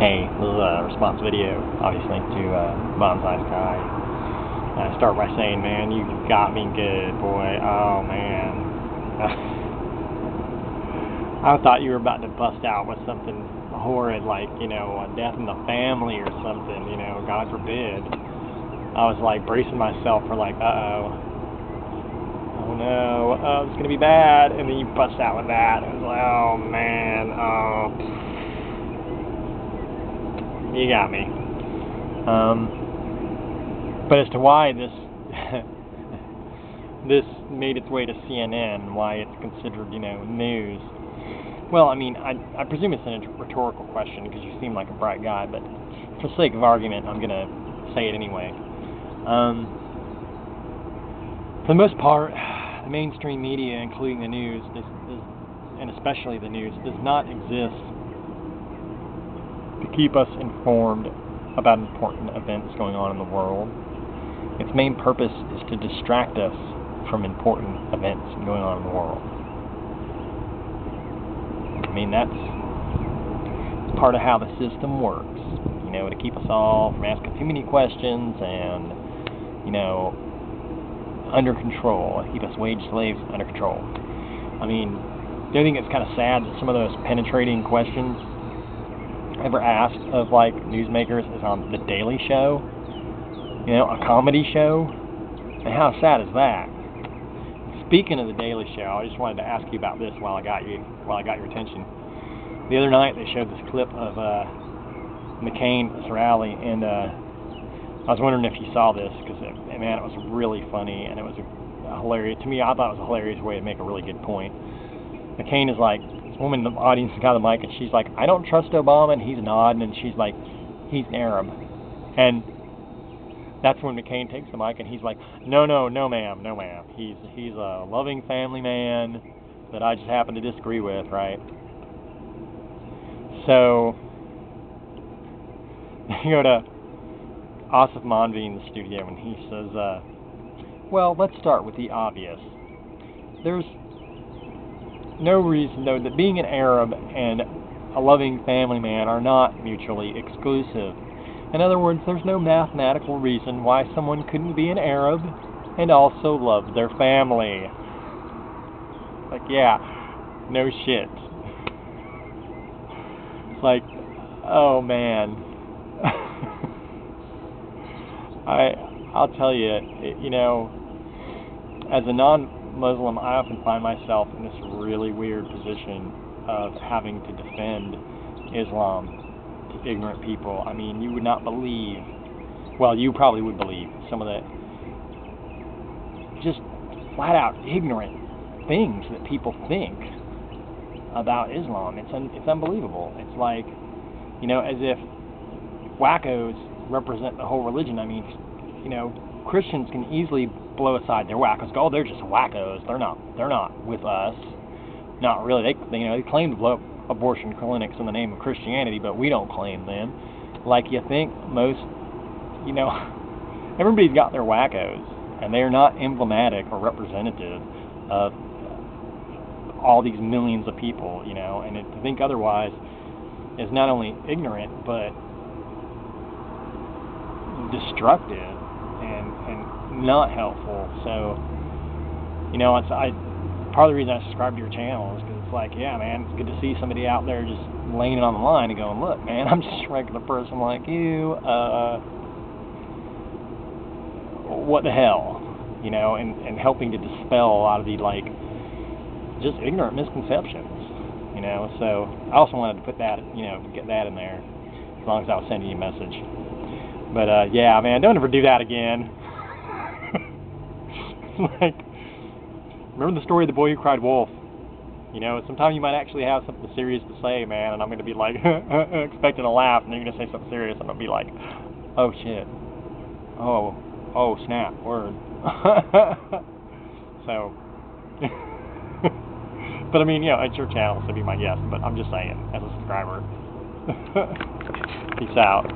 Hey, this is a response video, obviously, to Bonsai Sky. I start by saying, man, you got me good, boy. Oh, man. I thought you were about to bust out with something horrid, like, a death in the family or something, God forbid. I was, bracing myself for, uh-oh. Oh, no. Oh, it's going to be bad. And then you bust out with that. It was like, oh, man. Oh, you got me. But as to why this this made its way to CNN, why it's considered, news. Well, I mean, I presume it's a rhetorical question because you seem like a bright guy, but for the sake of argument, I'm going to say it anyway. For the most part, the mainstream media, including the news, and especially the news, does not exist to keep us informed about important events going on in the world. Its main purpose is to distract us from important events going on in the world. I mean, that's part of how the system works, to keep us all from asking too many questions and, under control, keep us wage slaves under control. I mean, the other thing that's kind of sad that some of those penetrating questions ever asked of newsmakers is on The Daily Show, a comedy show. And how sad is that? Speaking of The Daily Show, I just wanted to ask you about this while I got your attention. The other night they showed this clip of McCain at this rally, and I was wondering if you saw this because man, it was really funny and it was hilarious. To me, I thought it was a hilarious way to make a really good point. McCain is like, this woman in the audience got the mic and she's like, I don't trust Obama, and he's nodding, and she's like, he's Arab. And that's when McCain takes the mic and he's like, no ma'am. He's a loving family man that I just happen to disagree with, right? So you go to Asif Manvi in the studio and he says, well, let's start with the obvious. There's no reason, though, that being an Arab and a loving family man are not mutually exclusive. In other words, there's no mathematical reason why someone couldn't be an Arab and also love their family. Yeah, no shit. It's like, oh man. I'll tell you, as a non-Muslim, I often find myself in this really weird position of having to defend Islam to ignorant people. I mean, you would not believe, well, you probably would believe some of the just flat out ignorant things that people think about Islam. It's unbelievable. It's like, as if wackos represent the whole religion. I mean, Christians can easily blow aside their wackos. Go, oh, they're just wackos. They're not with us. Not really. They claim to blow up abortion clinics in the name of Christianity, but we don't claim them. You think most, everybody's got their wackos, and they're not emblematic or representative of all these millions of people, and to think otherwise is not only ignorant, but destructive and not helpful. So, part of the reason I subscribe to your channel is because it's like, yeah, man, it's good to see somebody out there just laying it on the line and going, look, man, I'm just a regular person like you. What the hell? And helping to dispel a lot of the, just ignorant misconceptions. So I also wanted to put that, get that in there as long as I was sending you a message. But, yeah, man, don't ever do that again. Remember the story of the boy who cried wolf? Sometimes you might actually have something serious to say, man, and I'm going to be expecting a laugh, and you're going to say something serious, and I'm going to be like, oh, shit. Oh, snap, word. So, but I mean, it's your channel, so be my guest, but I'm just saying, as a subscriber. Peace out.